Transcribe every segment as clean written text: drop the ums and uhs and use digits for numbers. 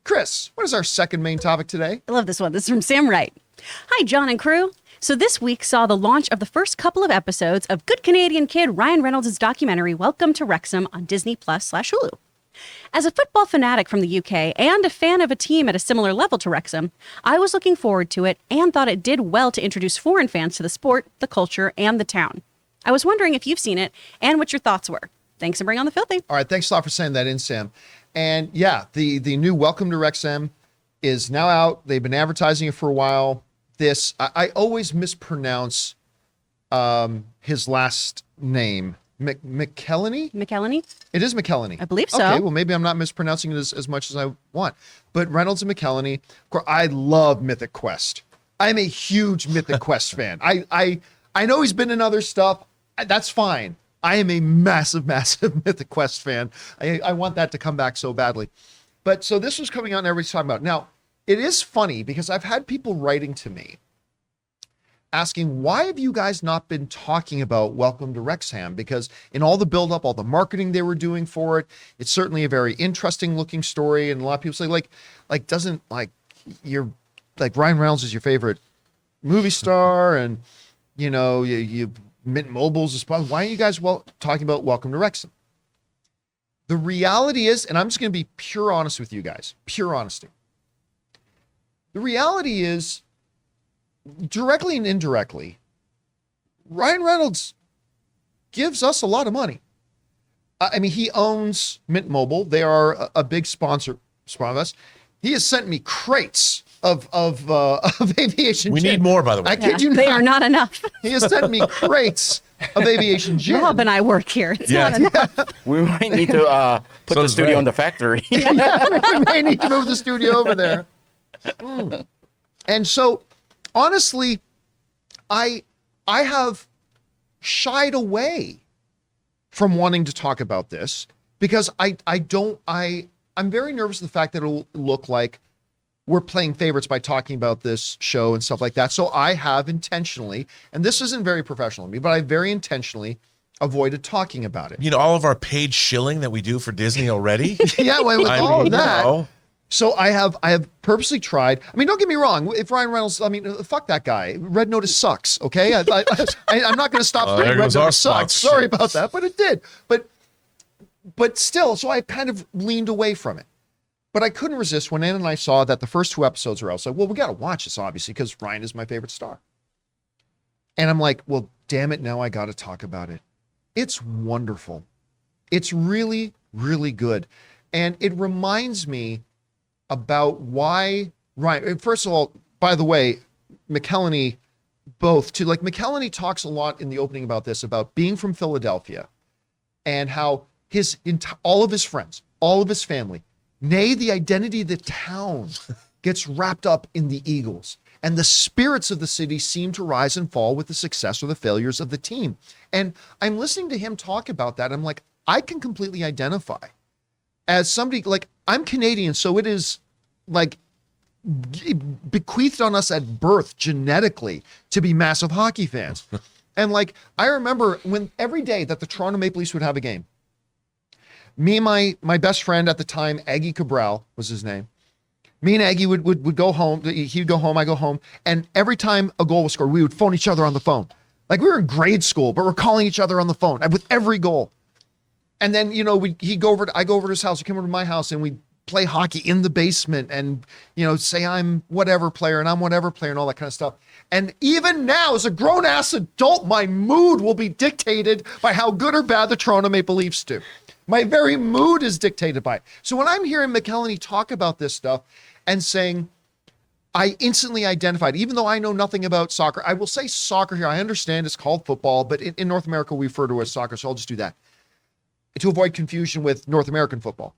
Chris, what is our second main topic today? I love this one. This is from Sam Wright. Hi, John and crew. So this week saw the launch of the first couple of episodes of good Canadian kid Ryan Reynolds' documentary, Welcome to Wrexham, on Disney Plus/Hulu. As a football fanatic from the UK and a fan of a team at a similar level to Wrexham, I was looking forward to it and thought it did well to introduce foreign fans to the sport, the culture, and the town. I was wondering if you've seen it and what your thoughts were. Thanks and bring on the filthy. All right, thanks a lot for saying that in, Sam. And yeah, the new Welcome to Wrexham is now out. They've been advertising it for a while. I always mispronounce his last name. McKellany? McKellany? It is McKellany. I believe so. Okay, well, maybe I'm not mispronouncing it as much as I want. But Reynolds and McKellany, of course, I love Mythic Quest. I'm a huge Mythic Quest fan. I know he's been in other stuff. That's fine. I am a massive Mythic Quest fan. I want that to come back so badly. But so this was coming out and everybody's talking about it. Now, it is funny because I've had people writing to me asking, why have you guys not been talking about Welcome to Wrexham? Because in all the buildup, all the marketing they were doing for it, it's certainly a very interesting looking story. And a lot of people say, doesn't you're like Ryan Reynolds is your favorite movie star, and you Mint Mobile's a sponsor. Why are you guys talking about Welcome to Wrexham? The reality is, and I'm just going to be pure honest with you guys, pure honesty. The reality is, directly and indirectly, Ryan Reynolds gives us a lot of money. I mean, he owns Mint Mobile. They are a big sponsor of us. He has sent me crates of aviation We gin. need more, by the way. I kid you not. They are not enough. He has sent me crates of aviation gin. Rob and I work here. It's not enough. We might need to put the studio in the factory. We may need to move the studio over there. And so, honestly, I have shied away from wanting to talk about this because I'm very nervous of the fact that it'll look like we're playing favorites by talking about this show and stuff like that. So I have intentionally, and this isn't very professional of me, but I very intentionally avoided talking about it. All of our paid shilling that we do for Disney already. Yeah, with all of that. know. So I have purposely tried. I mean, don't get me wrong. If Ryan Reynolds, fuck that guy. Red Notice sucks. Okay, I'm not going to stop saying there Red goes our Notice sucks. sponsorship. Sorry about that, but it did. But still, so I kind of leaned away from it. But I couldn't resist when Ann and I saw that the first 2 episodes were out. I was like, well, we got to watch this, obviously, because Ryan is my favorite star. And I'm like, well, damn it, now I got to talk about it. It's wonderful. It's really, really good. And it reminds me about why Ryan, first of all, by the way, McKellany, McKellany talks a lot in the opening about this, about being from Philadelphia and how all of his friends, all of his family, nay, the identity of the town gets wrapped up in the Eagles. And the spirits of the city seem to rise and fall with the success or the failures of the team. And I'm listening to him talk about that. I'm like, I can completely identify as somebody, I'm Canadian, so it is bequeathed on us at birth genetically to be massive hockey fans. And I remember when every day that the Toronto Maple Leafs would have a game, me and my best friend at the time, Aggie Cabral was his name. Me and Aggie would go home. He'd go home, I go home. And every time a goal was scored, we would phone each other on the phone. Like we were in grade school, but we're calling each other on the phone with every goal. And then, I go over to his house, he'd come over to my house, and we'd play hockey in the basement and, say I'm whatever player and I'm whatever player and all that kind of stuff. And even now, as a grown-ass adult, my mood will be dictated by how good or bad the Toronto Maple Leafs do. My very mood is dictated by it. So when I'm hearing McKellany talk about this stuff and saying, I instantly identified, even though I know nothing about soccer, I will say soccer here. I understand it's called football, but in North America, we refer to it as soccer, so I'll just do that to avoid confusion with North American football.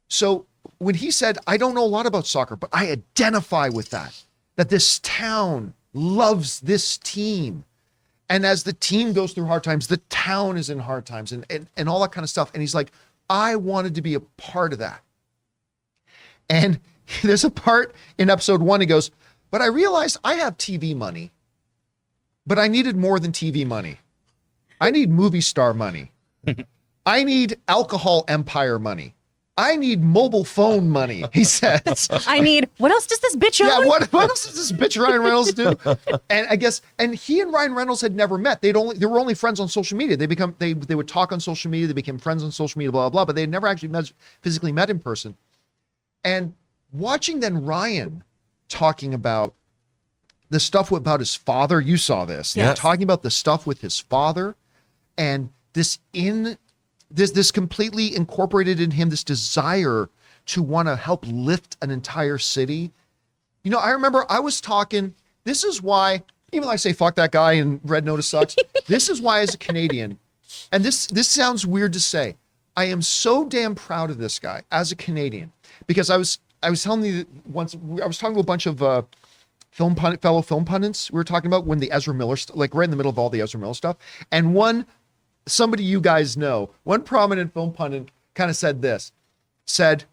So when he said, I don't know a lot about soccer, but I identify with that this town loves this team. And as the team goes through hard times, the town is in hard times and all that kind of stuff. And he's like, I wanted to be a part of that. And there's a part in episode 1, he goes, but I realized I have TV money, but I needed more than TV money. I need movie star money. I need alcohol empire money. I need mobile phone money, he says. I need, what else does this bitch own? Yeah, what else does this bitch Ryan Reynolds do? And I guess, and he and Ryan Reynolds had never met. They were only friends on social media. They would talk on social media. They became friends on social media, blah, blah, blah, but they had never actually physically met in person. And watching then Ryan talking about the stuff about his father, you saw this. Yes. Talking about the stuff with his father and this completely incorporated in him this desire to want to help lift an entire city. You know, I remember I was talking, this is why, even though I say fuck that guy and Red Notice sucks, this is why as a Canadian, and this sounds weird to say, I am so damn proud of this guy as a Canadian, because I was telling you once, I was talking to a bunch of fellow film pundits. We were talking about when the Ezra Miller, like right in the middle of all the Ezra Miller stuff, and somebody you guys know, one prominent film pundit kind of said,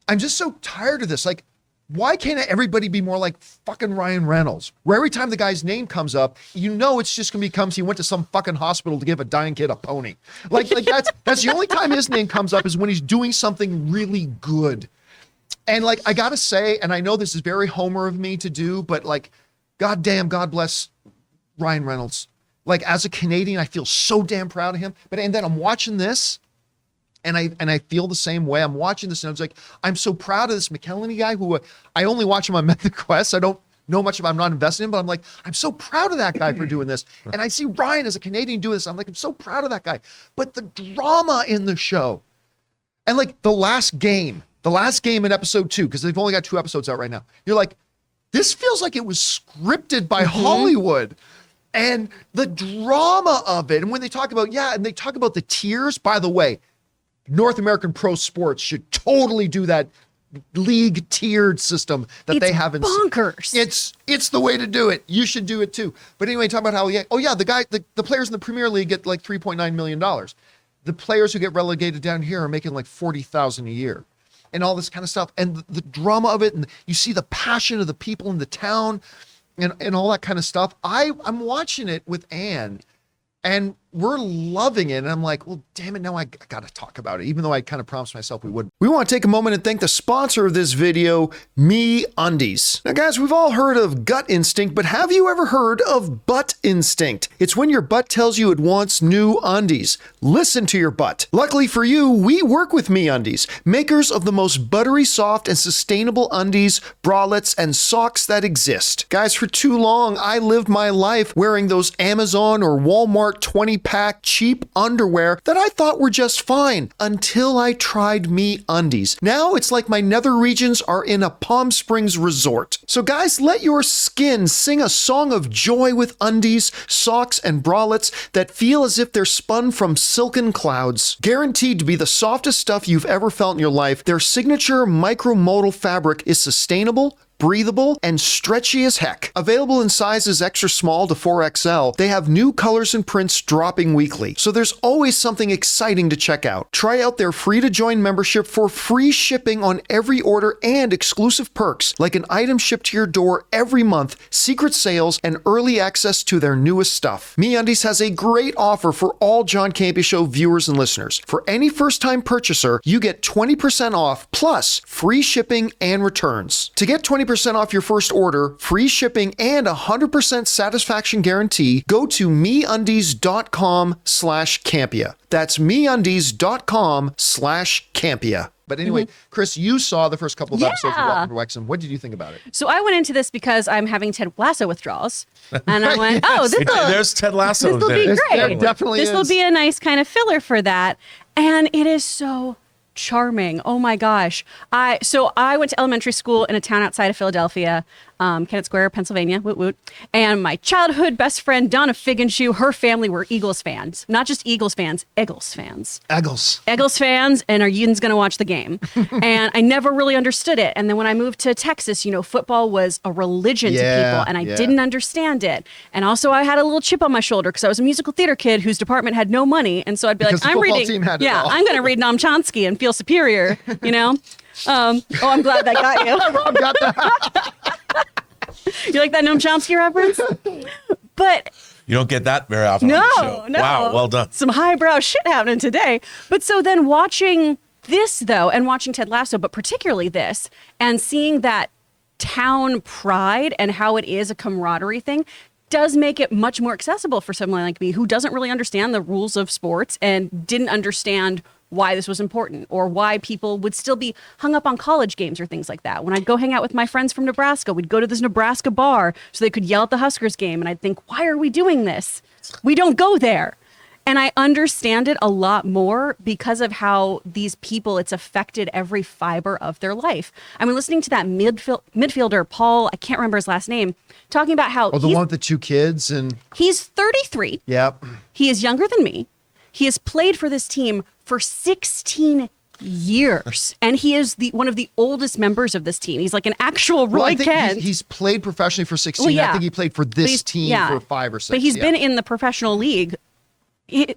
I'm just so tired of this. Like, why can't everybody be more like fucking Ryan Reynolds? Where every time the guy's name comes up, you know it's just gonna become he went to some fucking hospital to give a dying kid a pony. Like that's the only time his name comes up is when he's doing something really good. And like, I gotta say, and I know this is very Homer of me to do, but like, goddamn, God bless Ryan Reynolds. Like, as a Canadian, I feel so damn proud of him. And then I'm watching this, and I feel the same way. I'm watching this, and I was like, I'm so proud of this McKellany guy who I only watch him on Mythic Quest. I don't know much about. I'm not invested in, but I'm like, I'm so proud of that guy for doing this. And I see Ryan as a Canadian doing this. I'm like, I'm so proud of that guy. But the drama in the show, and like the last game in episode 2, because they've only got 2 episodes out right now. You're like, this feels like it was scripted by Hollywood. And the drama of it, and when they talk about, and they talk about the tiers, by the way, North American pro sports should totally do that league tiered system that they have in bonkers. It's the way to do it. You should do it too. But anyway, talk about how, the players in the Premier League get like $3.9 million. The players who get relegated down here are making like $40,000 a year. And all this kind of stuff. And the drama of it, and you see the passion of the people in the town, and all that kind of stuff. I'm watching it with Anne, and we're loving it. And I'm like, well, damn it, now I got to talk about it, even though I kind of promised myself we wouldn't. We want to take a moment and thank the sponsor of this video, MeUndies. Now, guys, we've all heard of gut instinct, but have you ever heard of butt instinct? It's when your butt tells you it wants new undies. Listen to your butt. Luckily for you, we work with MeUndies, makers of the most buttery, soft, and sustainable undies, bralettes, and socks that exist. Guys, for too long, I lived my life wearing those Amazon or Walmart 20-pack cheap underwear that I thought were just fine until I tried MeUndies. Now it's like my nether regions are in a Palm Springs resort. So guys, let your skin sing a song of joy with undies, socks, and bralettes that feel as if they're spun from silken clouds. Guaranteed to be the softest stuff you've ever felt in your life, their signature micromodal fabric is sustainable, breathable, and stretchy as heck. Available in sizes extra small to 4XL, they have new colors and prints dropping weekly, so there's always something exciting to check out. Try out their free-to-join membership for free shipping on every order and exclusive perks, like an item shipped to your door every month, secret sales, and early access to their newest stuff. MeUndies has a great offer for all John Campea Show viewers and listeners. For any first-time purchaser, you get 20% off, plus free shipping and returns. To get 20% off your first order, free shipping, and 100% satisfaction guarantee, go to MeUndies.com/Campea. That's MeUndies.com/Campea. But anyway, Chris, you saw the first couple of episodes of Welcome to Wrexham. What did you think about it? So I went into this because I'm having Ted Lasso withdrawals. And I went, there's Ted Lasso. This will be great. There definitely This will is. be a nice kind of filler for that. And it is so charming. Oh my gosh. So I went to elementary school in a town outside of Philadelphia, Kennett Square, Pennsylvania, woot woot. And my childhood best friend, Donna Figgenshoe, her family were Eagles fans. Not just Eagles fans, Eagles fans. Eagles fans, and are Yin's going to watch the game. And I never really understood it. And then when I moved to Texas, football was a religion to people, and I didn't understand it. And also I had a little chip on my shoulder because I was a musical theater kid whose department had no money. And so I'd be Because like, the I'm football reading. team had it all. I'm going to read Noam Chomsky and feel superior, I'm glad that got you. Rob got that. You like that Noam Chomsky reference? But You don't get that very often on the show. no. Wow, well done. Some highbrow shit happening today. But so then watching This, though, and watching Ted Lasso, but particularly this, and seeing that town pride and how it is a camaraderie thing does make it much more accessible for someone like me who doesn't really understand the rules of sports and didn't understand why this was important or why people would still be hung up on college games or things like that. When I'd go hang out with my friends from Nebraska, we'd go to this Nebraska bar so they could yell at the Huskers game. And I'd think, why are we doing this? We don't go there. And I understand it a lot more because of how these people, it's affected every fiber of their life. I mean, listening to that midfielder, Paul, I can't remember his last name, talking about how the one with the 2 kids and he's 33. Yep. He is younger than me. He has played for this team for 16 years, and he is one of the oldest members of this team. He's like an actual Roy Kent. He's played professionally for 16. Well, yeah. I think he played for this team for 5 or 6. But he's been in the professional league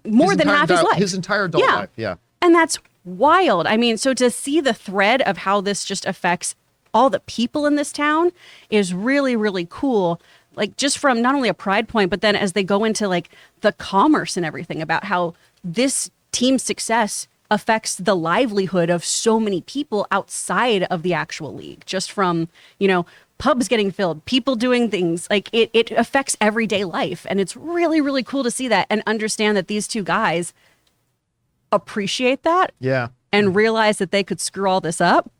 more than half his life. His entire adult life, yeah. And that's wild. I mean, so to see the thread of how this just affects all the people in this town is really, really cool. Like just from not only a pride point, but then as they go into like the commerce and everything about how this team's success affects the livelihood of so many people outside of the actual league, just from, pubs getting filled, people doing things like it affects everyday life. And it's really, really cool to see that and understand that these two guys appreciate that. Yeah. And realize that they could screw all this up.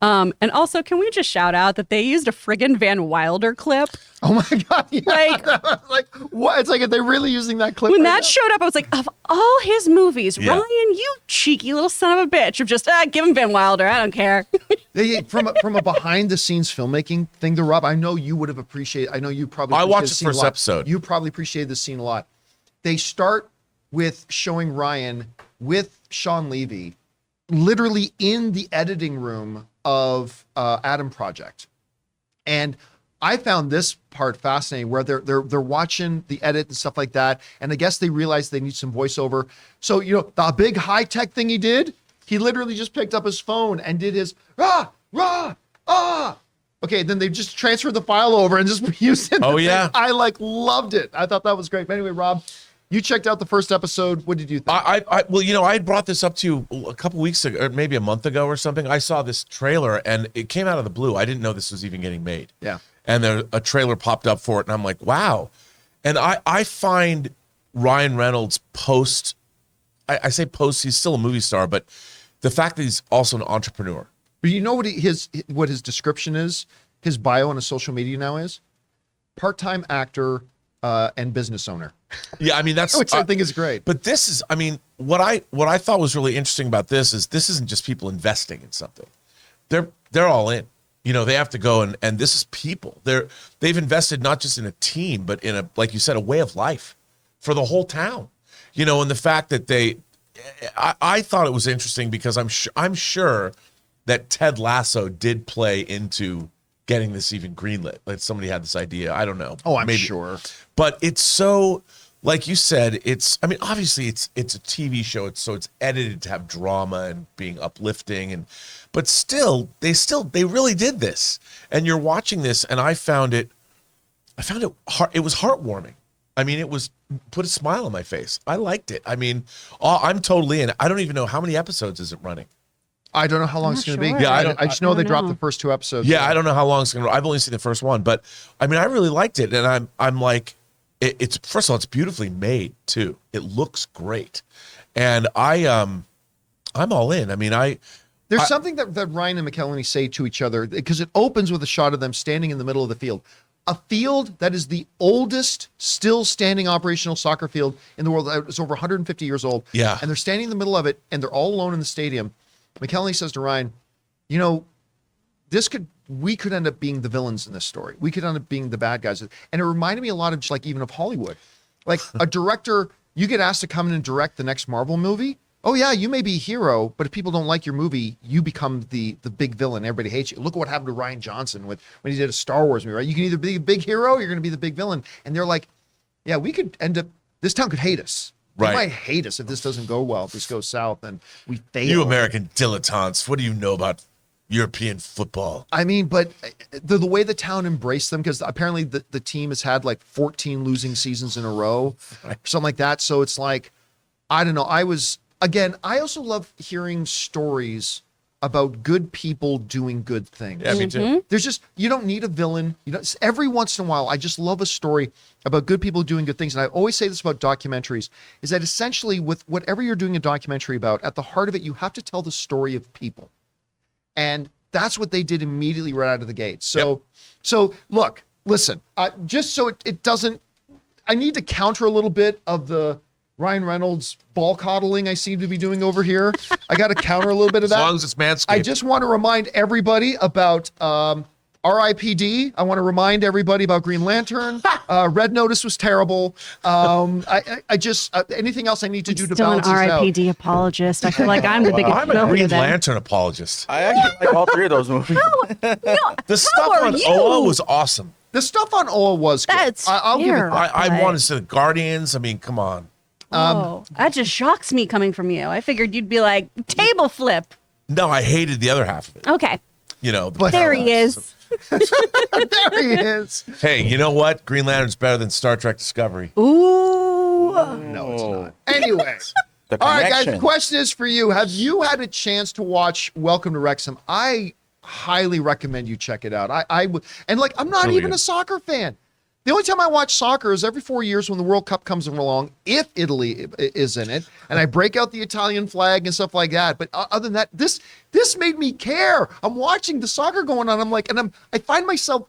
And also, can we just shout out that they used a friggin' Van Wilder clip? Oh my God. Yeah. Like, what? It's like, are they really using that clip? When that showed up, I was like, of all his movies, Yeah. Ryan, you cheeky little son of a bitch, of just, give him Van Wilder. I don't care. From a behind the scenes filmmaking thing to Rob, I know you would have appreciated. I know you probably. I watched the scene a first lot. episode. You probably appreciated the scene a lot. They start with showing Ryan with Sean Levy, literally in the editing room of Adam Project, and I found this part fascinating, where they're watching the edit and stuff like that, and I guess they realized they need some voiceover. So the big high tech thing he did, he literally just picked up his phone and did his rah. Okay, then they just transferred the file over and just used it. Oh, yeah. I loved it. I thought that was great. But anyway, Rob, you checked out the first episode. What did you think? I brought this up to you a couple weeks ago, or maybe a month ago or something. I saw this trailer and it came out of the blue. I didn't know this was even getting made. Yeah. And a trailer popped up for it, and I'm like, wow. And I find Ryan Reynolds I say post, he's still a movie star, but the fact that he's also an entrepreneur. But you know what his description is? His bio on his social media now is part-time actor and business owner. Yeah, I mean that's which I think is great. But this is, I mean, what I thought was really interesting about this isn't just people investing in something. They're all in. They have to go and this is people. They've invested not just in a team, but in like you said, a way of life for the whole town. And the fact that I thought it was interesting because I'm sure that Ted Lasso did play into getting this even greenlit. Like somebody had this idea. I don't know. Oh, I'm sure. But it's so, like you said, obviously it's a TV show. It's edited to have drama and being uplifting, but still, they really did this. And you're watching this, and I found it it was heartwarming. I mean, put a smile on my face. I liked it. I mean, I'm totally in. I don't even know how many episodes is it running. I don't know how long it's going to sure. be. Yeah, I just know they dropped the first 2 episodes. Yeah, I don't know how long it's going to. I've only seen the first one, but I mean, I really liked it, and I'm like, it's first of all, it's beautifully made too. It looks great, and I'm all in. I mean, There's something that Ryan and McKelvey say to each other, because it opens with a shot of them standing in the middle of the field. A field that is the oldest still standing operational soccer field in the world. It's over 150 years old. Yeah. And they're standing in the middle of it, and they're all alone in the stadium. McKelvey says to Ryan, we could end up being the villains in this story. We could end up being the bad guys. And it reminded me a lot of just like even of Hollywood. Like a director, you get asked to come in and direct the next Marvel movie. Oh yeah, you may be a hero, but if people don't like your movie, you become the big villain. Everybody hates you. Look at what happened to Ryan Johnson when he did a Star Wars movie, right? You can either be a big hero or you're going to be the big villain. And they're like, yeah, we could end up, this town could hate us. They Right. might hate us if this doesn't go well, if this goes south and we fail. you American dilettantes, what do you know about European football? I mean, but the way the town embraced them, because apparently the team has had like 14 losing seasons in a row, something like that. So it's like, I don't know. again, I also love hearing stories about good people doing good things. Yeah, me too. There's just, you don't need a villain. You know, every once in a while, I just love a story about good people doing good things. And I always say this about documentaries, is that essentially with whatever you're doing a documentary about, at the heart of it, you have to tell the story of people. And that's what they did immediately right out of the gate. So, so look, listen, just so it doesn't, I need to counter a little bit of the Ryan Reynolds ball coddling I seem to be doing over here. I got to counter a little bit of that. As long as it's Manscaped. I just want to remind everybody about RIPD. I want to remind everybody about Green Lantern. Red Notice was terrible. I just anything else I need to do to Still an balance this out. RIPD apologist. I feel like I'm the biggest I'm a villain Green of them. Lantern apologist. I actually like all three of those movies. The stuff are on you? OA was awesome. The stuff on Oa was good. That's I'll give it fair. that. I Right. wanted to see the Guardians. I mean, come on. Oh, that just shocks me coming from you. I figured you'd be like, table flip. No, I hated the other half of it. Okay, You know, But- there he is. There he is. Hey, you know what? Green Lantern's better than Star Trek Discovery. Ooh. No, it's not. Anyway. The All right, guys, the connection. question is for you. Have you had a chance to watch Welcome to Wrexham? I highly recommend you check it out. I would, and like, I'm not Really even good. a soccer fan. The only time I watch soccer is every 4 years when the World Cup comes along, if Italy is in it, and I break out the Italian flag and stuff like that. But other than that, this made me care. I'm watching the soccer going on. I'm like, and I find myself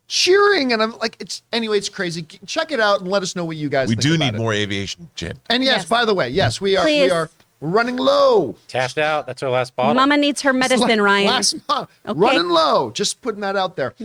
cheering, and I'm like, it's crazy. Check it out and let us know what you guys We think do about need it. more aviation, Jim. And yes, Yes. by the way, yes, we Please. are running low. Cashed out. That's our last bottle. Mama needs her medicine, Ryan. Last month, Okay. running low. Just putting that out there.